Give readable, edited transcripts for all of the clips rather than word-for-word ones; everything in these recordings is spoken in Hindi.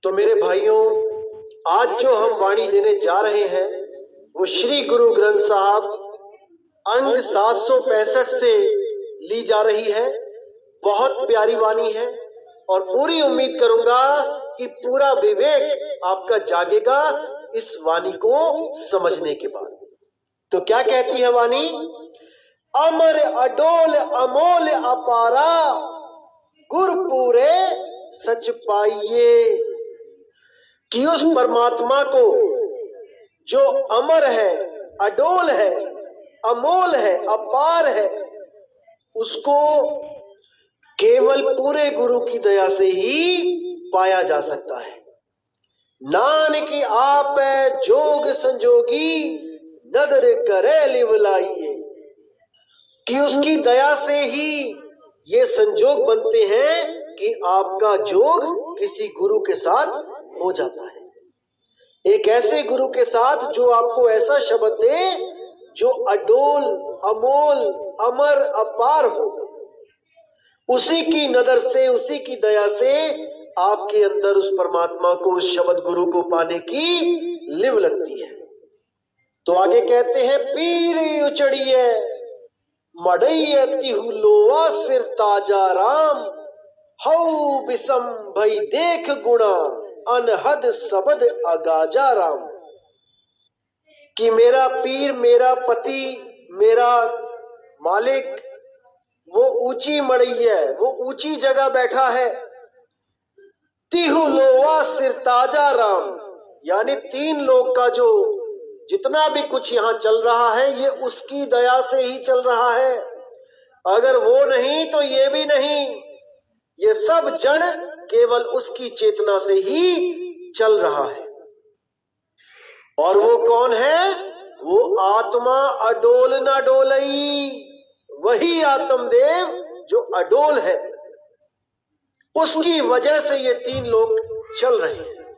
तो मेरे भाइयों, आज जो हम वाणी लेने जा रहे हैं वो श्री गुरु ग्रंथ साहब अंग 765 से ली जा रही है। बहुत प्यारी वाणी है और पूरी उम्मीद करूंगा कि पूरा विवेक आपका जागेगा इस वाणी को समझने के बाद। तो क्या कहती है वाणी? अमर अडोल अमोल अपारा गुर पूरे सच पाइए। कि उस परमात्मा को जो अमर है, अडोल है, अमोल है, अपार है, उसको केवल पूरे गुरु की दया से ही पाया जा सकता है। नानक आप जोग संजोगी नदर करे लिवलाइए। कि उसकी दया से ही ये संजोग बनते हैं कि आपका जोग किसी गुरु के साथ हो जाता है। एक ऐसे गुरु के साथ जो आपको ऐसा शब्द दे जो अडोल, अमोल, अमर, अपार हो। उसी की नजर से, उसी की दया से आपके अंदर उस परमात्मा को, उस शब्द गुरु को पाने की लिव लगती है। तो आगे कहते हैं, पीर उचड़िए मड़इए तिहु लोवा सिर ताजा राम हऊ बिसम भई देख गुणा अनहद सबद अगाजा राम। कि मेरा पीर, मेरा पति, मेरा मालिक वो ऊंची मड़ई है, वो ऊंची जगह बैठा है। तिहु लोवा सिर ताजा राम, यानी 3 लोक का जो जितना भी कुछ यहाँ चल रहा है ये उसकी दया से ही चल रहा है। अगर वो नहीं तो ये भी नहीं। ये सब जड़ केवल उसकी चेतना से ही चल रहा है। और वो कौन है? वो आत्मा अडोल न डोलई, वही आत्मदेव जो अडोल है। उसकी वजह से ये 3 लोग चल रहे हैं।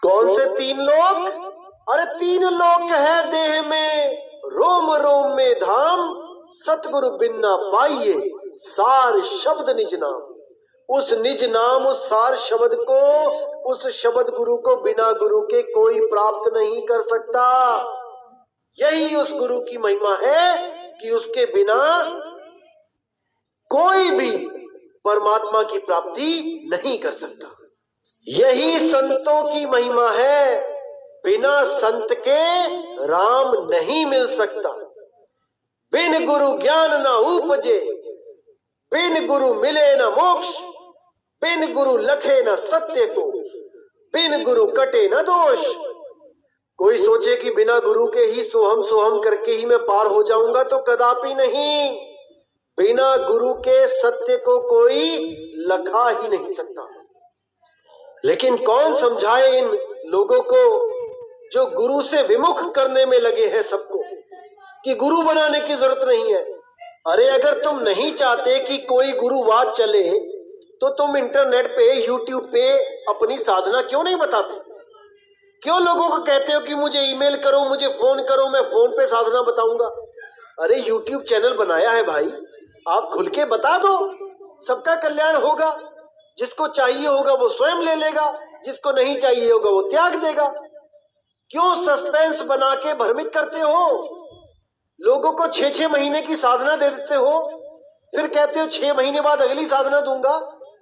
कौन से 3 लोग? अरे 3 लोग है देह में, रोम रोम में धाम, सतगुरु बिन ना पाइए सार शब्द निज नाम। उस निज नाम, उस सार शब्द को, उस शब्द गुरु को बिना गुरु के कोई प्राप्त नहीं कर सकता। यही उस गुरु की महिमा है कि उसके बिना कोई भी परमात्मा की प्राप्ति नहीं कर सकता। यही संतों की महिमा है। बिना संत के राम नहीं मिल सकता। बिन गुरु ज्ञान न उपजे, बिन गुरु मिले न मोक्ष, बिन गुरु लखे न सत्य को, बिन गुरु कटे न दोष। कोई सोचे कि बिना गुरु के ही सोहम सोहम करके ही मैं पार हो जाऊंगा, तो कदापि नहीं। बिना गुरु के सत्य को कोई लखा ही नहीं सकता। लेकिन कौन समझाए इन लोगों को जो गुरु से विमुख करने में लगे हैं सबको, कि गुरु बनाने की जरूरत नहीं है। अरे अगर तुम नहीं चाहते कि कोई गुरुवाद चले तो तुम इंटरनेट पे, यूट्यूब पे अपनी साधना क्यों नहीं बताते? क्यों लोगों को कहते हो कि मुझे ईमेल करो, मुझे फोन करो, मैं फोन पे साधना बताऊंगा? अरे यूट्यूब चैनल बनाया है भाई, आप खुल के बता दो, सबका कल्याण होगा। जिसको चाहिए होगा वो स्वयं ले लेगा, जिसको नहीं चाहिए होगा वो त्याग देगा। क्यों सस्पेंस बना के भ्रमित करते हो? लोगों को 6-6 महीने की साधना दे देते हो, फिर कहते हो 6 महीने बाद अगली साधना दूंगा।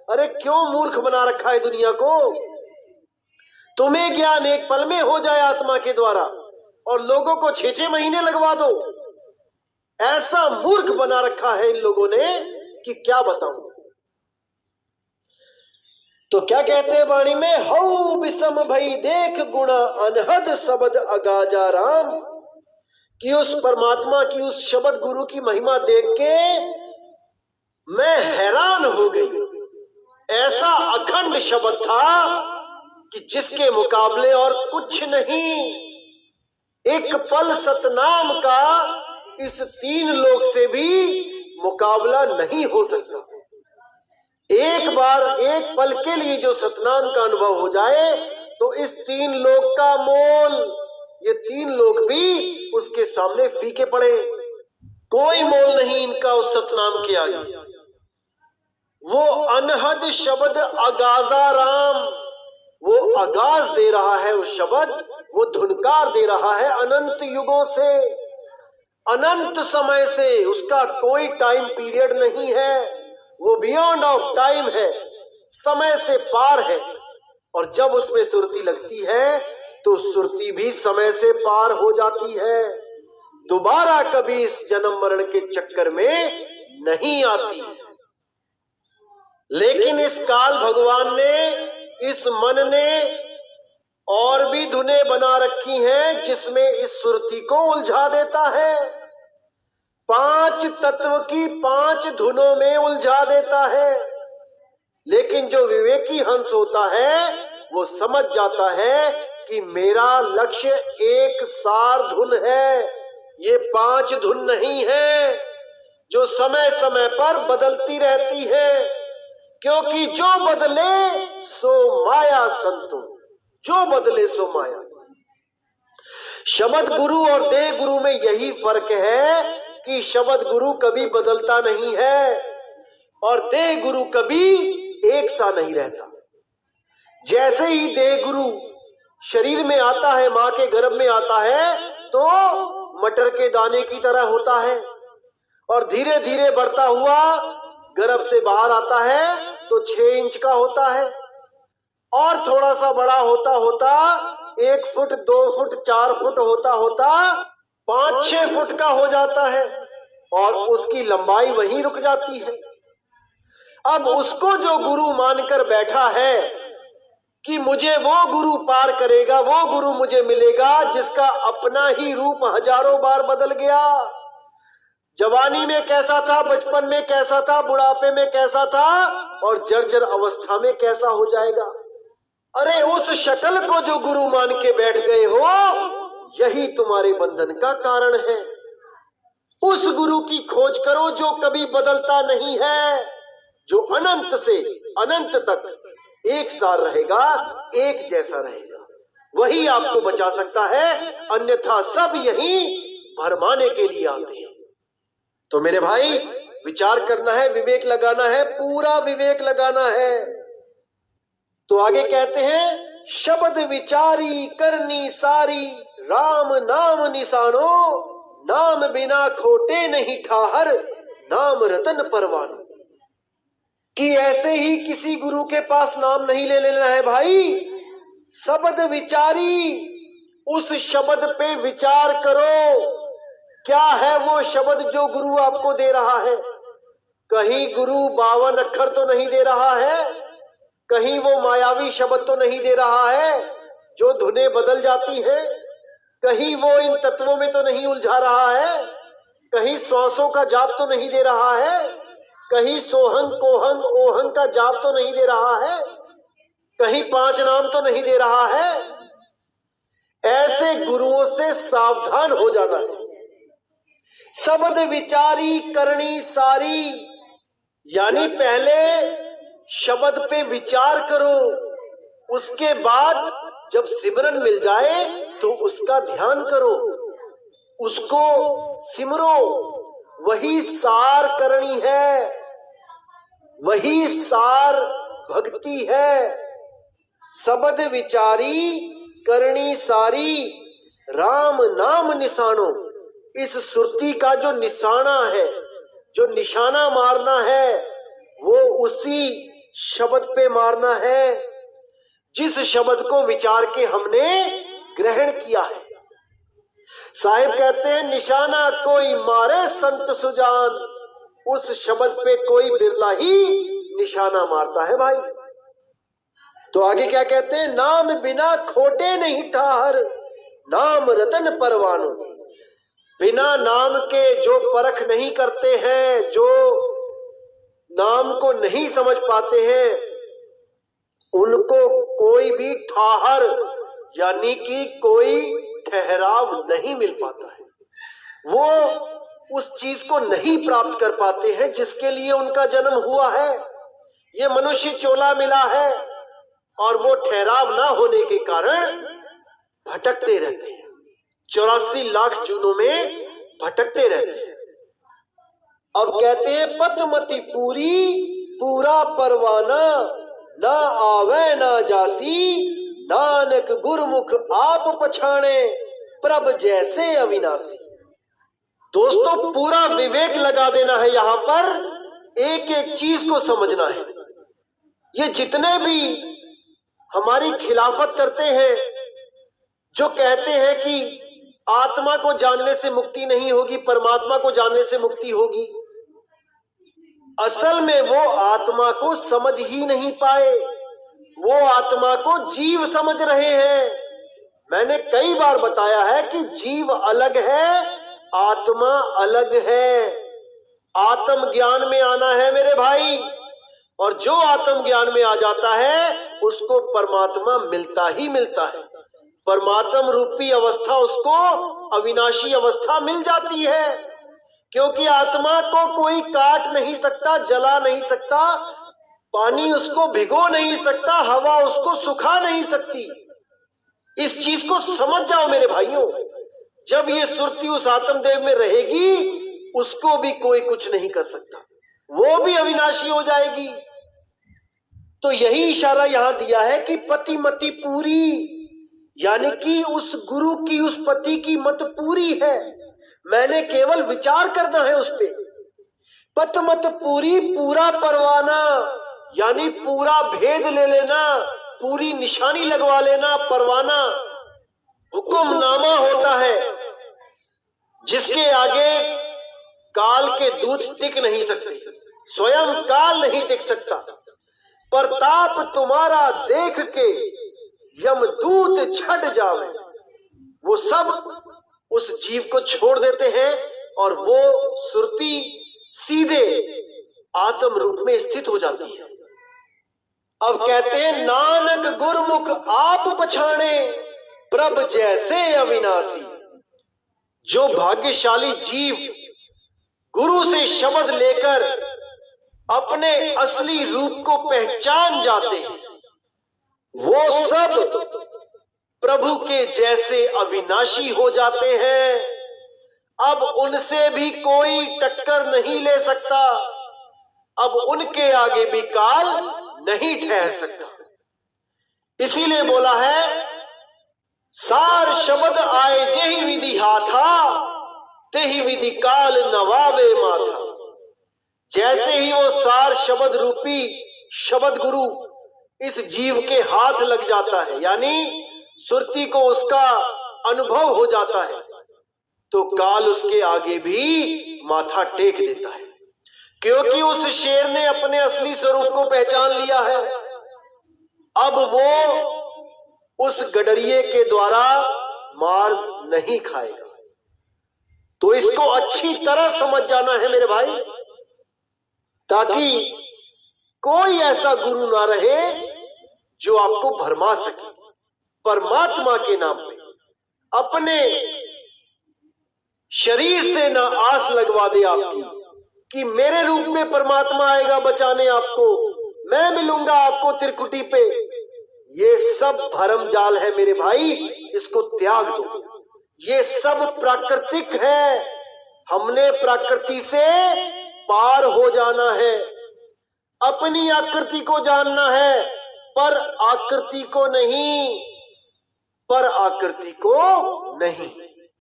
अरे क्यों मूर्ख बना रखा है दुनिया को? तुम्हें ज्ञान एक पल में हो जाए आत्मा के द्वारा और लोगों को 6-6 महीने लगवा दो। ऐसा मूर्ख बना रखा है इन लोगों ने कि क्या बताऊं। तो क्या कहते हैं वाणी में? हऊ बिसम भई देख गुणा अनहद शब्द अगाजा राम। कि उस परमात्मा की, उस शब्द गुरु की महिमा देख के मैं हैरान हो गई। ऐसा अखंड शब्द था कि जिसके मुकाबले और कुछ नहीं। एक पल सतनाम का इस 3 लोक से भी मुकाबला नहीं हो सकता। एक बार, एक पल के लिए जो सतनाम का अनुभव हो जाए तो इस 3 लोक का मोल, ये 3 लोक भी उसके सामने फीके पड़े। कोई मोल नहीं इनका उस सतनाम के आगे। वो अनहद शब्द अगाजा राम, आगाज दे रहा है, वो शब्द, वो धुनकार दे रहा है अनंत युगों से, अनंत समय से। उसका कोई टाइम पीरियड नहीं है, वो बियॉन्ड ऑफ टाइम है, समय से पार है। और जब उसमें सुरती लगती है तो सुरती भी समय से पार हो जाती है, दोबारा कभी इस जन्म मरण के चक्कर में नहीं आती। लेकिन इस काल भगवान ने, इस मन ने और भी धुनें बना रखी हैं जिसमें इस सुरती को उलझा देता है, 5 तत्व की 5 धुनों में उलझा देता है। लेकिन जो विवेकी हंस होता है वो समझ जाता है कि मेरा लक्ष्य एक सार धुन है, ये 5 धुन नहीं है जो समय समय पर बदलती रहती है, क्योंकि जो बदले सो माया संतो, जो बदले सो माया। शब्द गुरु और देह गुरु में यही फर्क है कि शब्द गुरु कभी बदलता नहीं है और देह गुरु कभी एक सा नहीं रहता। जैसे ही देह गुरु शरीर में आता है, मां के गर्भ में आता है, तो मटर के दाने की तरह होता है और धीरे धीरे बढ़ता हुआ गर्भ से बाहर आता है तो 6 इंच का होता है और थोड़ा सा बड़ा होता होता 1 फुट, 2 फुट, 4 फुट होता होता 5-6 फुट का हो जाता है और उसकी लंबाई वहीं रुक जाती है। अब उसको जो गुरु मानकर बैठा है कि मुझे वो गुरु पार करेगा, वो गुरु मुझे मिलेगा जिसका अपना ही रूप हजारों बार बदल गया। जवानी में कैसा था, बचपन में कैसा था, बुढ़ापे में कैसा था और जर्जर अवस्था में कैसा हो जाएगा। अरे उस शक्ल को जो गुरु मान के बैठ गए हो, यही तुम्हारे बंधन का कारण है। उस गुरु की खोज करो जो कभी बदलता नहीं है, जो अनंत से अनंत तक एक सार रहेगा, एक जैसा रहेगा। वही आपको बचा सकता है, अन्यथा सब यही भरमाने के लिए आते हैं। तो मेरे भाई, विचार करना है, विवेक लगाना है, पूरा विवेक लगाना है। तो आगे कहते हैं, शब्द विचारी करनी सारी, राम नाम निशानो, नाम बिना खोटे नहीं ठाहर, नाम रतन परवान। कि ऐसे ही किसी गुरु के पास नाम नहीं ले लेना है भाई। शब्द विचारी, उस शब्द पे विचार करो, क्या है वो शब्द जो गुरु आपको दे रहा है। कहीं गुरु 52 अक्षर तो नहीं दे रहा है, कहीं वो मायावी शब्द तो नहीं दे रहा है जो धुनें बदल जाती हैं, कहीं वो इन तत्वों में तो नहीं उलझा रहा है, कहीं श्वासों का जाप तो नहीं दे रहा है, कहीं सोहंग कोहंग ओहंग का जाप तो नहीं दे रहा है, कहीं 5 नाम तो नहीं दे रहा है। ऐसे गुरुओं से सावधान हो जाना है। शब्द विचारी करनी सारी, यानी पहले शब्द पे विचार करो, उसके बाद जब सिमरन मिल जाए तो उसका ध्यान करो, उसको सिमरो। वही सार करनी है, वही सार भक्ति है। शब्द विचारी करनी सारी, राम नाम निशानो। इस सुरती का जो निशाना है, जो निशाना मारना है, वो उसी शब्द पे मारना है जिस शब्द को विचार के हमने ग्रहण किया है। साहिब कहते हैं, निशाना कोई मारे संत सुजान, उस शब्द पे कोई बिरला ही निशाना मारता है भाई। तो आगे क्या कहते हैं, नाम बिना खोटे नहीं ठाहर, नाम रतन परवानो। बिना नाम के जो परख नहीं करते हैं, जो नाम को नहीं समझ पाते हैं, उनको कोई भी ठाहर यानी कि कोई ठहराव नहीं मिल पाता है। वो उस चीज को नहीं प्राप्त कर पाते हैं जिसके लिए उनका जन्म हुआ है। ये मनुष्य चोला मिला है और वो ठहराव ना होने के कारण भटकते रहते हैं, 84 लाख जूनों में भटकते रहते हैं। अब कहते हैं, पतमती पूरी पूरा परवाना, ना आवे ना जासी, नानक गुरमुख आप पछाणे, प्रभ जैसे अविनाशी। दोस्तों, पूरा विवेक लगा देना है, यहां पर एक एक चीज को समझना है। ये जितने भी हमारी खिलाफत करते हैं, जो कहते हैं कि आत्मा को जानने से मुक्ति नहीं होगी, परमात्मा को जानने से मुक्ति होगी, असल में वो आत्मा को समझ ही नहीं पाए, वो आत्मा को जीव समझ रहे हैं। मैंने कई बार बताया है कि जीव अलग है, आत्मा अलग है। आत्म ज्ञान में आना है मेरे भाई, और जो आत्म ज्ञान में आ जाता है उसको परमात्मा मिलता ही मिलता है। परमात्म रूपी अवस्था उसको अविनाशी अवस्था मिल जाती है, क्योंकि आत्मा को कोई काट नहीं सकता, जला नहीं सकता, पानी उसको भिगो नहीं सकता, हवा उसको सुखा नहीं सकती। इस चीज को समझ जाओ मेरे भाइयों। जब ये सुरती उस आत्मदेव में रहेगी, उसको भी कोई कुछ नहीं कर सकता, वो भी अविनाशी हो जाएगी। तो यही इशारा यहां दिया है कि पति मति पूरी, यानी कि उस गुरु की, उस पति की मत पूरी है, मैंने केवल विचार करना है उस पे। पत मत पूरी, पूरा परवाना, यानी पूरा भेद ले लेना, पूरी निशानी लगवा लेना। परवाना हुक्मनामा होता है, जिसके आगे काल के दूत टिक नहीं सकते, स्वयं काल नहीं टिक सकता। प्रताप तुम्हारा देख के यमदूत छट जावे, वो सब उस जीव को छोड़ देते हैं और वो सुरती सीधे आत्म रूप में स्थित हो जाती है। अब कहते हैं नानक गुरमुख आप पछाणे, प्रभ जैसे अविनाशी। जो भाग्यशाली जीव गुरु से शब्द लेकर अपने असली रूप को पहचान जाते हैं, वो सब प्रभु के जैसे अविनाशी हो जाते हैं। अब उनसे भी कोई टक्कर नहीं ले सकता, अब उनके आगे भी काल नहीं ठहर सकता। इसीलिए बोला है, सार शब्द आए जेहि विधि हाथा, तेहि विधि काल नवावे माथा। जैसे ही वो सार शब्द रूपी शब्द गुरु इस जीव के हाथ लग जाता है, यानी सुरती को उसका अनुभव हो जाता है, तो काल उसके आगे भी माथा टेक देता है, क्योंकि उस शेर ने अपने असली स्वरूप को पहचान लिया है। अब वो उस गडरिये के द्वारा मार नहीं खाएगा। तो इसको अच्छी तरह समझ जाना है मेरे भाई, ताकि कोई ऐसा गुरु ना रहे जो आपको भरमा सके। परमात्मा के नाम पे अपने शरीर से ना आस लगवा दे आपकी कि मेरे रूप में परमात्मा आएगा बचाने आपको, मैं मिलूंगा आपको त्रिकुटी पे। ये सब भरम जाल है मेरे भाई, इसको त्याग दो। ये सब प्राकृतिक है, हमने प्रकृति से पार हो जाना है, अपनी आकृति को जानना है, पर आकृति को नहीं, पर आकृति को नहीं।